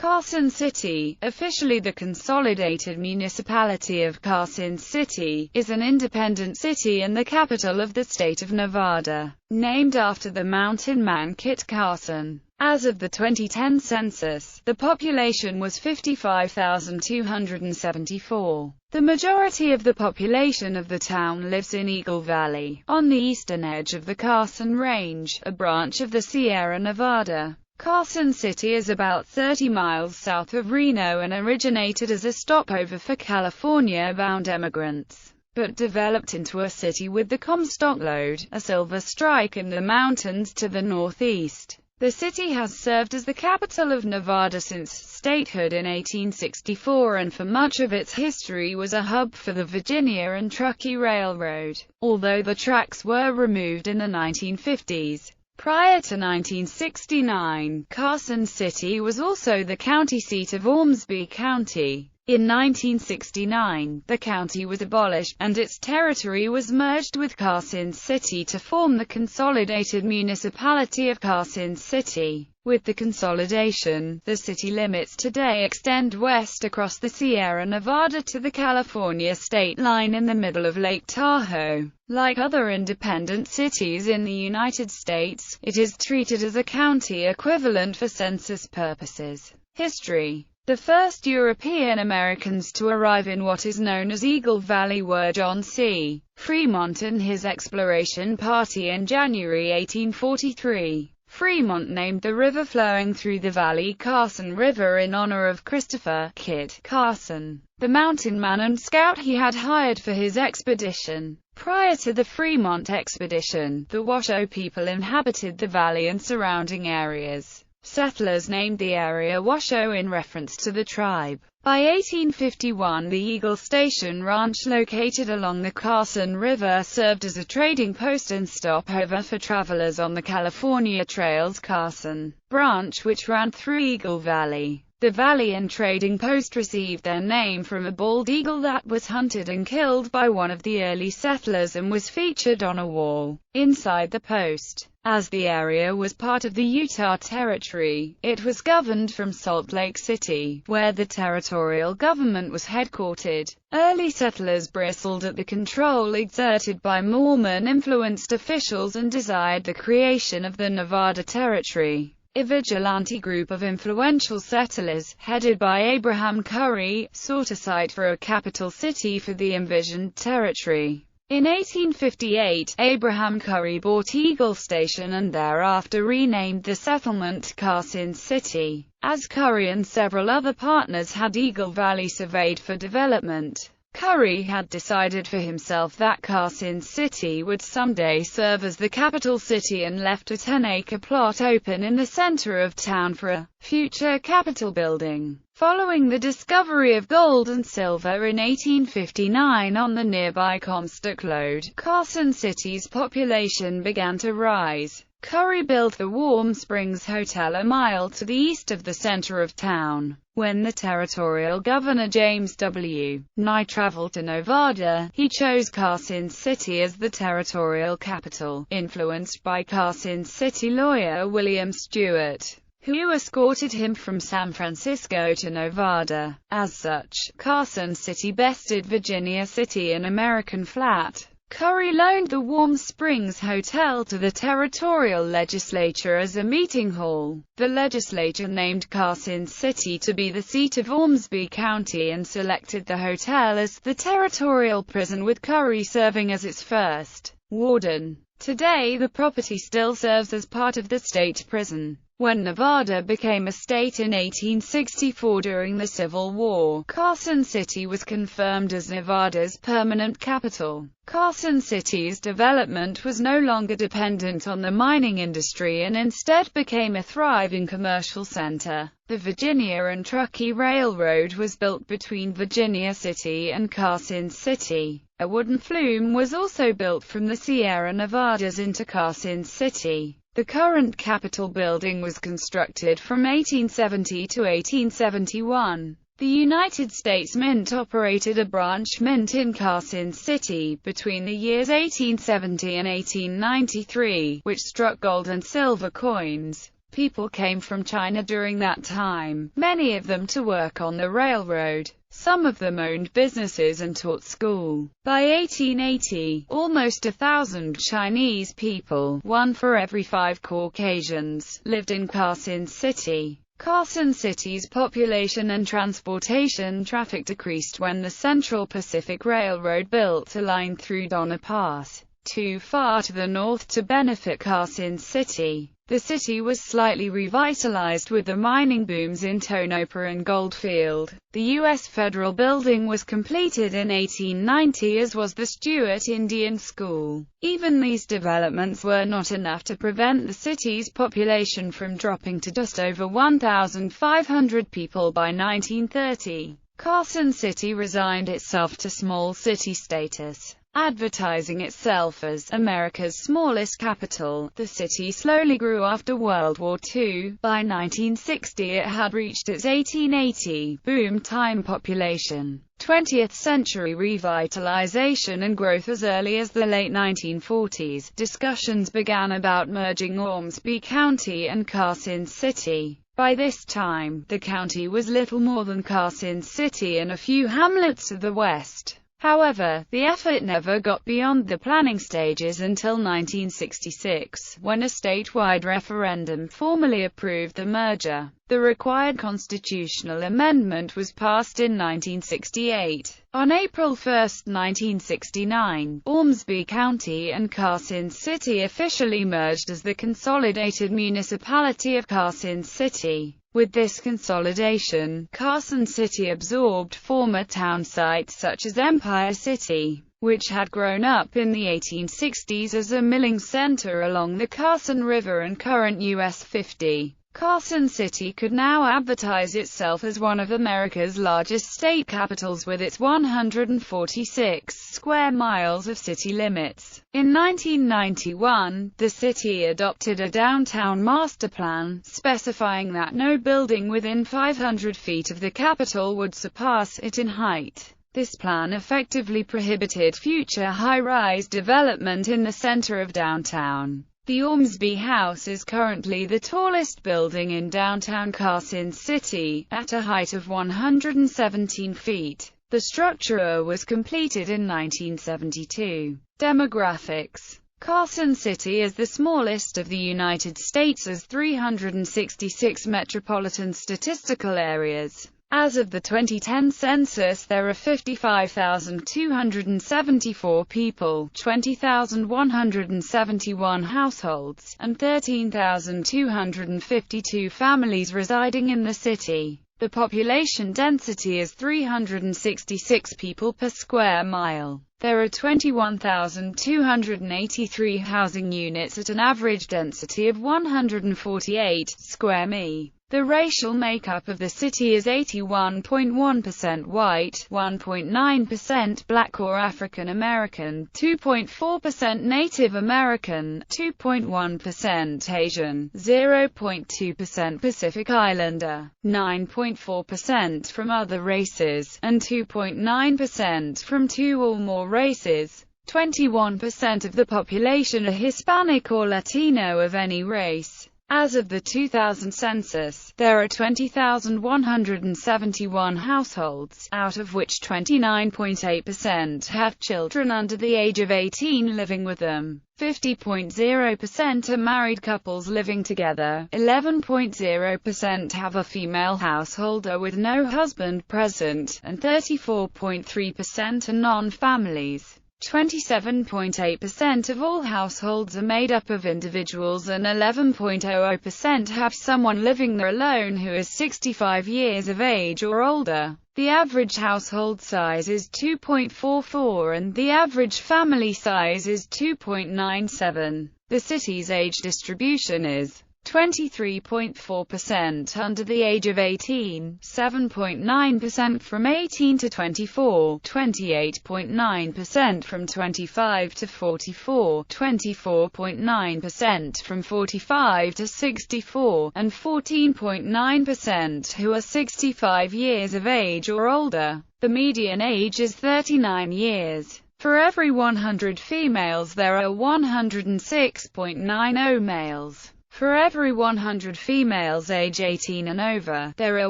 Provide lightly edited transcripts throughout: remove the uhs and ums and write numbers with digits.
Carson City, officially the Consolidated Municipality of Carson City, is an independent city and the capital of the state of Nevada, named after the mountain man Kit Carson. As of the 2010 census, the population was 55,274. The majority of the population of the town lives in Eagle Valley, on the eastern edge of the Carson Range, a branch of the Sierra Nevada. Carson City is about 30 miles south of Reno and originated as a stopover for California-bound emigrants, but developed into a city with the Comstock Lode, a silver strike in the mountains to the northeast. The city has served as the capital of Nevada since statehood in 1864 and for much of its history was a hub for the Virginia and Truckee Railroad, although the tracks were removed in the 1950s. Prior to 1969, Carson City was also the county seat of Ormsby County. In 1969, the county was abolished, and its territory was merged with Carson City to form the Consolidated Municipality of Carson City. With the consolidation, the city limits today extend west across the Sierra Nevada to the California state line in the middle of Lake Tahoe. Like other independent cities in the United States, it is treated as a county equivalent for census purposes. History. The first European Americans to arrive in what is known as Eagle Valley were John C. Fremont and his exploration party in January 1843. Fremont named the river flowing through the valley Carson River in honor of Christopher "Kit" Carson, the mountain man and scout he had hired for his expedition. Prior to the Fremont expedition, the Washoe people inhabited the valley and surrounding areas. Settlers named the area Washoe in reference to the tribe. By 1851, the Eagle Station Ranch located along the Carson River served as a trading post and stopover for travelers on the California Trail's Carson branch, which ran through Eagle Valley. The valley and trading post received their name from a bald eagle that was hunted and killed by one of the early settlers and was featured on a wall inside the post. As the area was part of the Utah Territory, it was governed from Salt Lake City, where the territorial government was headquartered. Early settlers bristled at the control exerted by Mormon-influenced officials and desired the creation of the Nevada Territory. A vigilante group of influential settlers, headed by Abraham Curry, sought a site for a capital city for the envisioned territory. In 1858, Abraham Curry bought Eagle Station and thereafter renamed the settlement Carson City, as Curry and several other partners had Eagle Valley surveyed for development. Curry had decided for himself that Carson City would someday serve as the capital city and left a 10-acre plot open in the center of town for a future capitol building. Following the discovery of gold and silver in 1859 on the nearby Comstock Lode, Carson City's population began to rise. Curry built the Warm Springs Hotel a mile to the east of the center of town. When the territorial governor James W. Nye traveled to Nevada, he chose Carson City as the territorial capital, influenced by Carson City lawyer William Stewart, who escorted him from San Francisco to Nevada. As such, Carson City bested Virginia City and American Flat. Curry loaned the Warm Springs Hotel to the territorial legislature as a meeting hall. The legislature named Carson City to be the seat of Ormsby County and selected the hotel as the territorial prison, with Curry serving as its first warden. Today the property still serves as part of the state prison. When Nevada became a state in 1864 during the Civil War, Carson City was confirmed as Nevada's permanent capital. Carson City's development was no longer dependent on the mining industry and instead became a thriving commercial center. The Virginia and Truckee Railroad was built between Virginia City and Carson City. A wooden flume was also built from the Sierra Nevadas into Carson City. The current Capitol building was constructed from 1870 to 1871. The United States Mint operated a branch mint in Carson City between the years 1870 and 1893, which struck gold and silver coins. People came from China during that time, many of them to work on the railroad. Some of them owned businesses and taught school. By 1880, almost 1,000 Chinese people, one for every 5 Caucasians, lived in Carson City. Carson City's population and transportation traffic decreased when the Central Pacific Railroad built a line through Donner Pass, too far to the north to benefit Carson City. The city was slightly revitalized with the mining booms in Tonopah and Goldfield. The U.S. Federal Building was completed in 1890, as was the Stewart Indian School. Even these developments were not enough to prevent the city's population from dropping to just over 1,500 people by 1930. Carson City resigned itself to small city status. Advertising itself as America's smallest capital, the city slowly grew after World War II. By 1960 it had reached its 1880 boom-time population. 20th century revitalization and growth. As early as the late 1940s, discussions began about merging Ormsby County and Carson City. By this time, the county was little more than Carson City and a few hamlets to the west. However, the effort never got beyond the planning stages until 1966, when a statewide referendum formally approved the merger. The required constitutional amendment was passed in 1968. On April 1, 1969, Ormsby County and Carson City officially merged as the consolidated municipality of Carson City. With this consolidation, Carson City absorbed former town sites such as Empire City, which had grown up in the 1860s as a milling center along the Carson River and current US 50. Carson City could now advertise itself as one of America's largest state capitals with its 146 square miles of city limits. In 1991, the city adopted a downtown master plan, specifying that no building within 500 feet of the Capitol would surpass it in height. This plan effectively prohibited future high-rise development in the center of downtown. The Ormsby House is currently the tallest building in downtown Carson City, at a height of 117 feet. The structure was completed in 1972. Demographics. Carson City is the smallest of the United States, as 366 metropolitan statistical areas. As of the 2010 census, there are 55,274 people, 20,171 households, and 13,252 families residing in the city. The population density is 366 people per square mile. There are 21,283 housing units at an average density of 148 square mi. The racial makeup of the city is 81.1% white, 1.9% black or African American, 2.4% Native American, 2.1% Asian, 0.2% Pacific Islander, 9.4% from other races, and 2.9% from 2 or more races. 21% of the population are Hispanic or Latino of any race. As of the 2000 census, there are 20,171 households, out of which 29.8% have children under the age of 18 living with them. 50.0% are married couples living together, 11.0% have a female householder with no husband present, and 34.3% are non-families. 27.8% of all households are made up of individuals and 11.00% have someone living there alone who is 65 years of age or older. The average household size is 2.44 and the average family size is 2.97. The city's age distribution is 23.4% under the age of 18, 7.9% from 18 to 24, 28.9% from 25 to 44, 24.9% from 45 to 64, and 14.9% who are 65 years of age or older. The median age is 39 years. For every 100 females there are 106.90 males. For every 100 females age 18 and over, there are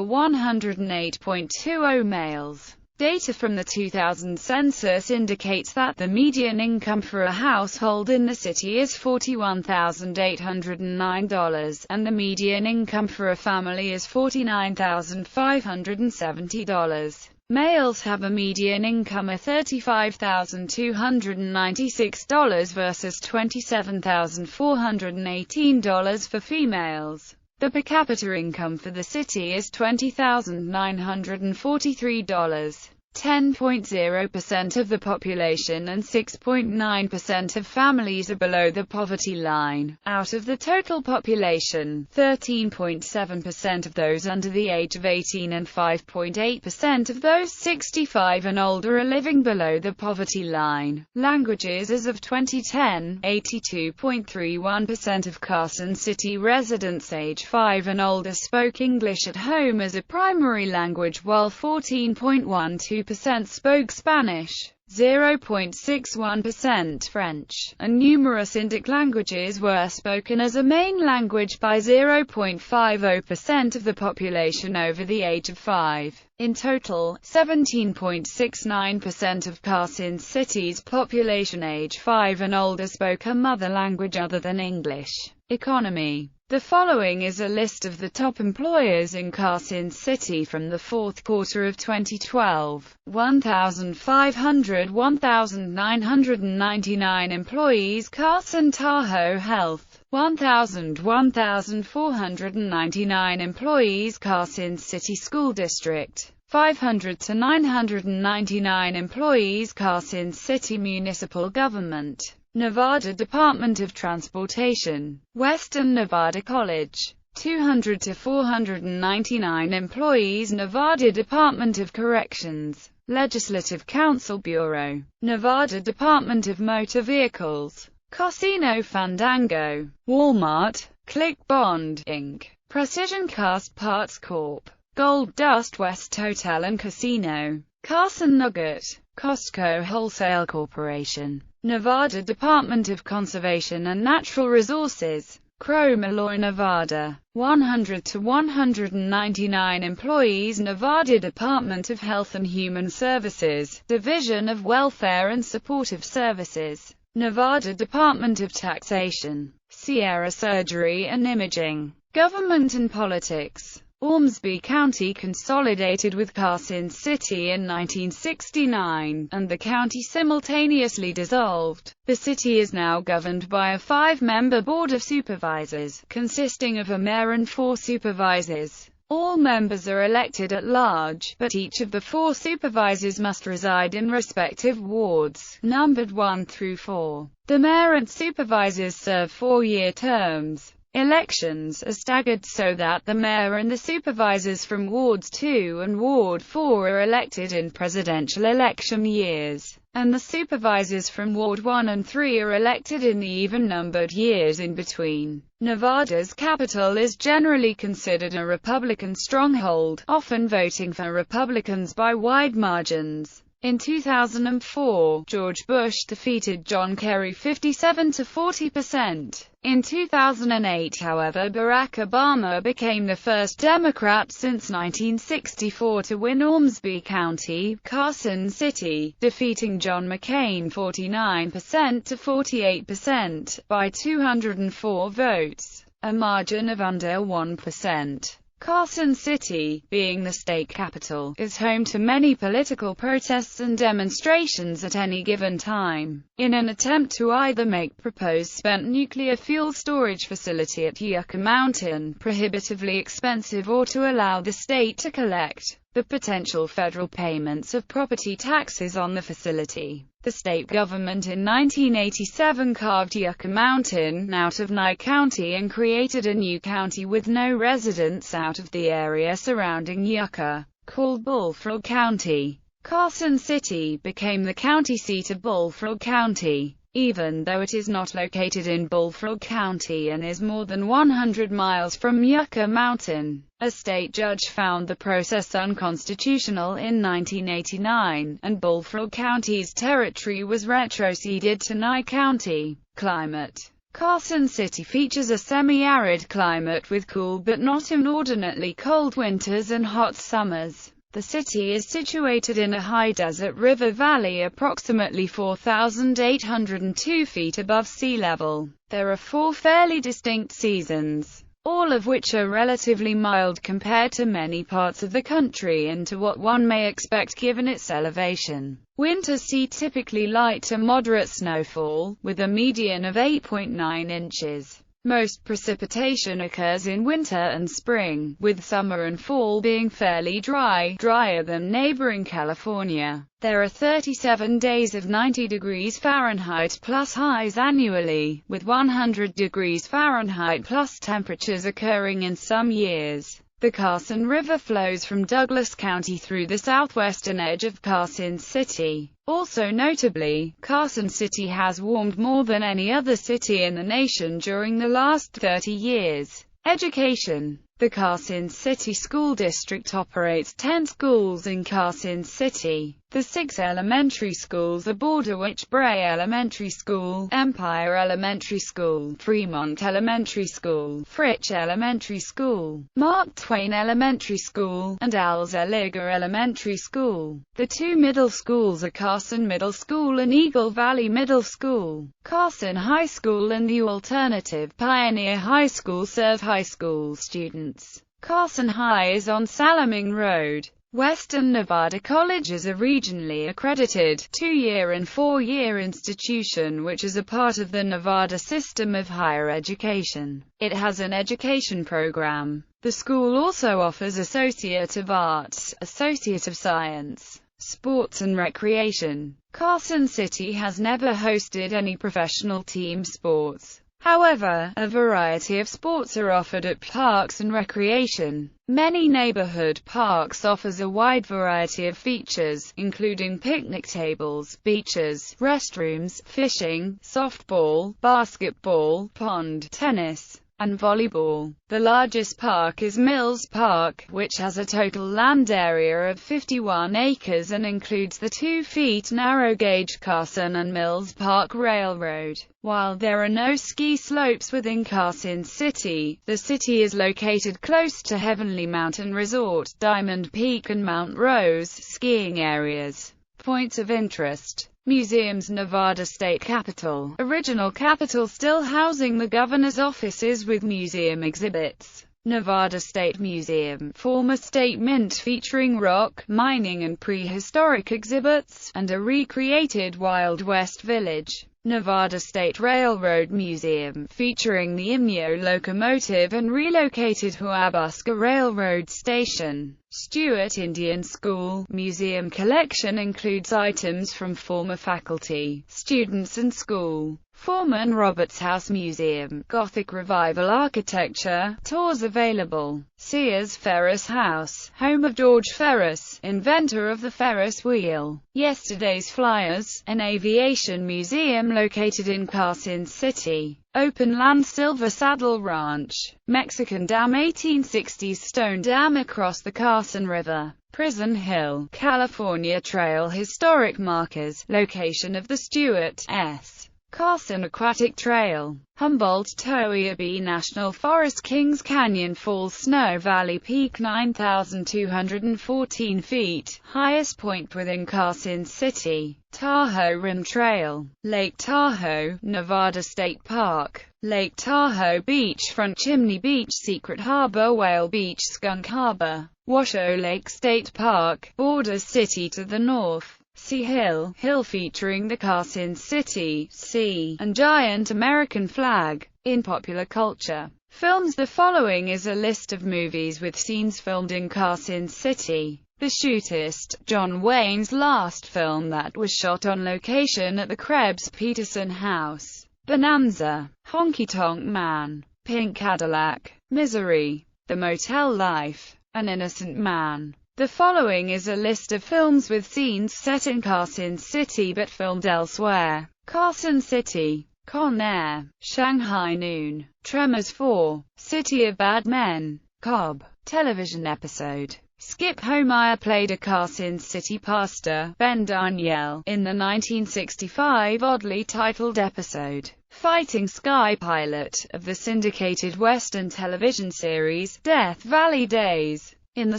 108.20 males. Data from the 2000 census indicates that the median income for a household in the city is $41,809, and the median income for a family is $49,570. Males have a median income of $35,296 versus $27,418 for females. The per capita income for the city is $20,943. 10.0% of the population and 6.9% of families are below the poverty line. Out of the total population, 13.7% of those under the age of 18 and 5.8% of those 65 and older are living below the poverty line. Languages. As of 2010, 82.31% of Carson City residents age 5 and older spoke English at home as a primary language, while 14.12% spoke Spanish, 0.61% French, and numerous Indic languages were spoken as a main language by 0.50% of the population over the age of 5. In total, 17.69% of Carson City's population age 5 and older spoke a mother language other than English. Economy. The following is a list of the top employers in Carson City from the fourth quarter of 2012. 1,999 employees. Carson Tahoe Health. 1,499 employees. Carson City School District. 500 to 999 employees. Carson City Municipal Government. Nevada Department of Transportation. Western Nevada College. 200 to 499 employees. Nevada Department of Corrections. Legislative Council Bureau. Nevada Department of Motor Vehicles. Casino Fandango. Walmart. Click Bond, Inc. Precision Cast Parts Corp. Gold Dust West Hotel and Casino. Carson Nugget. Costco Wholesale Corporation. Nevada Department of Conservation and Natural Resources. Crow Malloy, Nevada. 100 to 199 employees. Nevada Department of Health and Human Services, Division of Welfare and Supportive Services. Nevada Department of Taxation. Sierra Surgery and Imaging. Government and Politics. Ormsby County consolidated with Carson City in 1969, and the county simultaneously dissolved. The city is now governed by a 5-member Board of Supervisors, consisting of a mayor and 4 supervisors. All members are elected at large, but each of the 4 supervisors must reside in respective wards, numbered 1 through 4. The mayor and supervisors serve 4-year terms. Elections are staggered so that the mayor and the supervisors from Wards 2 and Ward 4 are elected in presidential election years, and the supervisors from Ward 1 and 3 are elected in the even-numbered years in between. Nevada's capital is generally considered a Republican stronghold, often voting for Republicans by wide margins. In 2004, George Bush defeated John Kerry 57 to 40%. In 2008, however, Barack Obama became the first Democrat since 1964 to win Ormsby County, Carson City, defeating John McCain 49% to 48%, by 204 votes, a margin of under 1%. Carson City, being the state capital, is home to many political protests and demonstrations at any given time, in an attempt to either make proposed spent nuclear fuel storage facility at Yucca Mountain prohibitively expensive or to allow the state to collect the potential federal payments of property taxes on the facility. The state government in 1987 carved Yucca Mountain out of Nye County and created a new county with no residents out of the area surrounding Yucca, called Bullfrog County. Carson City became the county seat of Bullfrog County, even though it is not located in Bullfrog County and is more than 100 miles from Yucca Mountain. A state judge found the process unconstitutional in 1989, and Bullfrog County's territory was retroceded to Nye County. Climate. Carson City features a semi-arid climate with cool but not inordinately cold winters and hot summers. The city is situated in a high desert river valley approximately 4,802 feet above sea level. There are 4 fairly distinct seasons, all of which are relatively mild compared to many parts of the country and to what one may expect given its elevation. Winters see typically light to moderate snowfall, with a median of 8.9 inches. Most precipitation occurs in winter and spring, with summer and fall being fairly dry, drier than neighboring California. There are 37 days of 90 degrees Fahrenheit plus highs annually, with 100 degrees Fahrenheit plus temperatures occurring in some years. The Carson River flows from Douglas County through the southwestern edge of Carson City. Also notably, Carson City has warmed more than any other city in the nation during the last 30 years. Education. The Carson City School District operates 10 schools in Carson City. The 6 elementary schools are Border Witch Bray Elementary School, Empire Elementary School, Fremont Elementary School, Fritch Elementary School, Mark Twain Elementary School, and Alzeliger Elementary School. The 2 middle schools are Carson Middle School and Eagle Valley Middle School. Carson High School and the alternative Pioneer High School serve high school students. Carson High is on Salaming Road. Western Nevada College is a regionally accredited, 2-year and 4-year institution which is a part of the Nevada system of higher education. It has an education program. The school also offers Associate of Arts, Associate of Science, Sports and Recreation. Carson City has never hosted any professional team sports. However, a variety of sports are offered at Parks and Recreation. Many neighborhood parks offers a wide variety of features, including picnic tables, beaches, restrooms, fishing, softball, basketball, pond tennis, and volleyball. The largest park is Mills Park, which has a total land area of 51 acres and includes the 2-feet narrow-gauge Carson and Mills Park Railroad. While there are no ski slopes within Carson City, the city is located close to Heavenly Mountain Resort, Diamond Peak and Mount Rose skiing areas. Points of interest. Museums. Nevada State Capitol. Original Capitol still housing the governor's offices with museum exhibits. Nevada State Museum. Former State Mint featuring rock, mining and prehistoric exhibits, and a recreated Wild West Village. Nevada State Railroad Museum, featuring the Imyo locomotive and relocated Huabuska Railroad Station. Stewart Indian School Museum collection includes items from former faculty, students and school. Foreman Roberts House Museum, Gothic Revival architecture, tours available. Sears Ferris House, home of George Ferris, inventor of the Ferris wheel. Yesterday's Flyers, an aviation museum located in Carson City. Open Land Silver Saddle Ranch, Mexican Dam 1860s stone dam across the Carson River. Prison Hill, California Trail historic markers, location of the Stewart S. Carson Aquatic Trail. Humboldt-Toiyabe National Forest. Kings Canyon Falls Snow Valley Peak 9,214 feet, highest point within Carson City. Tahoe Rim Trail. Lake Tahoe, Nevada State Park. Lake Tahoe Beachfront. Chimney Beach Secret Harbor. Whale Beach Skunk Harbor. Washoe Lake State Park, Border City to the north. Sea Hill, hill featuring the Carson City, sea, and giant American flag. In popular culture films, the following is a list of movies with scenes filmed in Carson City. The Shootist, John Wayne's last film that was shot on location at the Krebs Peterson House. Bonanza, Honky Tonk Man, Pink Cadillac, Misery, The Motel Life, An Innocent Man. The following is a list of films with scenes set in Carson City but filmed elsewhere. Carson City, Con Air, Shanghai Noon, Tremors 4, City of Bad Men, Cobb, television episode, Skip Homire played a Carson City pastor, Ben Daniel, in the 1965 oddly titled episode, Fighting Sky Pilot, of the syndicated Western television series, Death Valley Days. In the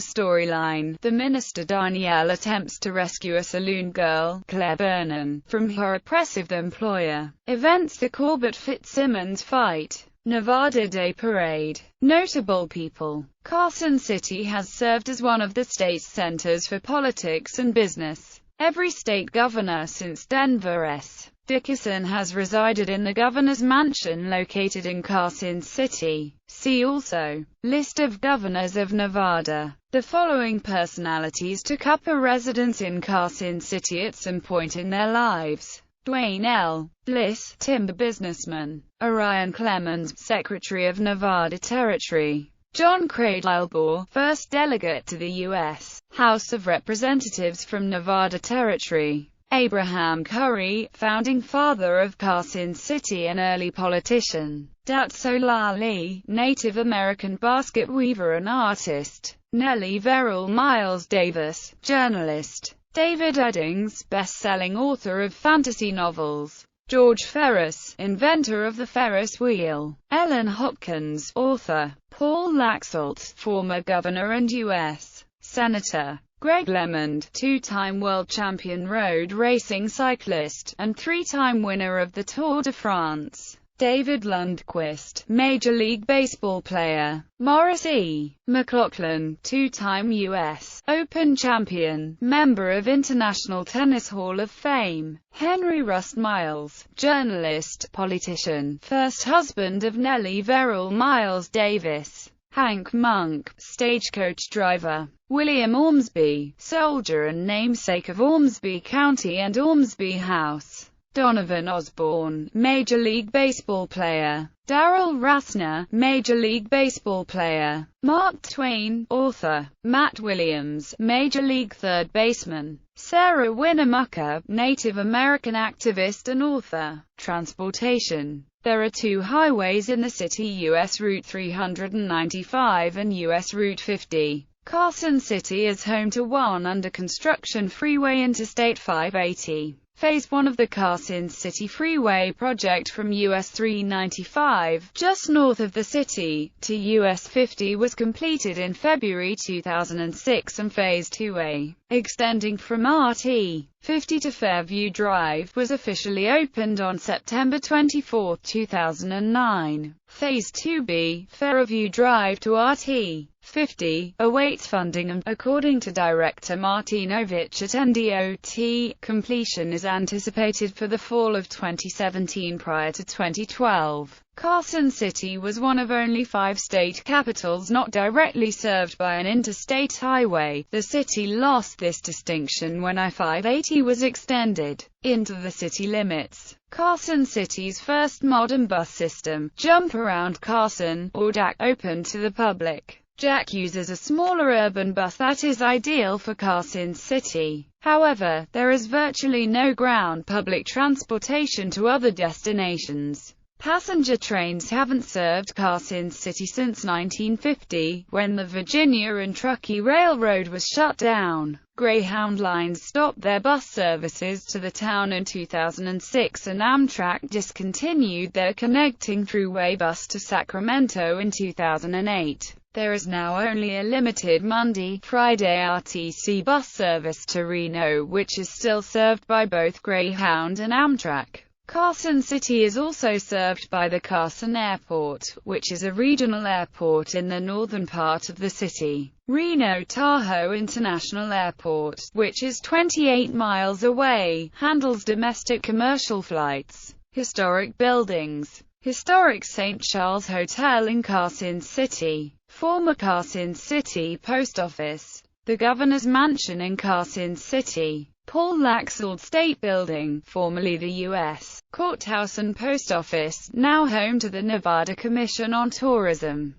storyline, the minister Danielle attempts to rescue a saloon girl, Claire Vernon, from her oppressive employer. Events: the Corbett Fitzsimmons fight, Nevada Day Parade. Notable people. Carson City has served as one of the state's centers for politics and business. Every state governor since Denver S. Dickerson has resided in the governor's mansion located in Carson City. See also, List of governors of Nevada. The following personalities took up a residence in Carson City at some point in their lives: Dwayne L. Bliss, timber businessman; Orion Clemens, Secretary of Nevada Territory; John Cradlebore, first delegate to the U.S. House of Representatives from Nevada Territory; Abraham Curry, founding father of Carson City and early politician; Datsolali, Native American basket weaver and artist; Nellie Verrill Miles Davis, journalist; David Eddings, best-selling author of fantasy novels; George Ferris, inventor of the Ferris wheel; Ellen Hopkins, author; Paul Laxalt, former governor and U.S. Senator; Greg LeMond, two-time world champion road racing cyclist, and three-time winner of the Tour de France; David Lundquist, Major League Baseball player; Morris E. McLaughlin, two-time U.S. Open champion, member of International Tennis Hall of Fame; Henry Rust Miles, journalist, politician, first husband of Nellie Verrill Miles Davis; Hank Monk, stagecoach driver; William Ormsby, soldier and namesake of Ormsby County and Ormsby House; Donovan Osborne, Major League Baseball player; Darrell Rasner, Major League Baseball player; Mark Twain, author; Matt Williams, Major League third baseman; Sarah Winnemucca, Native American activist and author. Transportation. There are two highways in the city: U.S. Route 395 and U.S. Route 50. Carson City is home to one under-construction freeway, Interstate 580. Phase 1 of the Carson City Freeway project from US 395, just north of the city, to US 50 was completed in February 2006, and Phase 2A, extending from RT 50 to Fairview Drive, was officially opened on September 24, 2009. Phase 2B, Fairview Drive to RT 50, awaits funding and, according to Director Martinovich at NDOT, completion is anticipated for the fall of 2017 prior to 2012. Carson City was one of only 5 state capitals not directly served by an interstate highway. The city lost this distinction when I-580 was extended into the city limits. Carson City's first modern bus system, Jump Around Carson, or JAC, opened to the public. JAC uses a smaller urban bus that is ideal for Carson City. However, there is virtually no ground public transportation to other destinations. Passenger trains haven't served Carson City since 1950, when the Virginia and Truckee Railroad was shut down. Greyhound lines stopped their bus services to the town in 2006, and Amtrak discontinued their connecting thruway bus to Sacramento in 2008. There is now only a limited Monday-Friday RTC bus service to Reno, which is still served by both Greyhound and Amtrak. Carson City is also served by the Carson Airport, which is a regional airport in the northern part of the city. Reno-Tahoe International Airport, which is 28 miles away, handles domestic commercial flights. Historic buildings. Historic St. Charles Hotel in Carson City. Former Carson City Post Office. The Governor's Mansion in Carson City. Paul Laxalt State Building, formerly the U.S. Courthouse and Post Office, now home to the Nevada Commission on Tourism.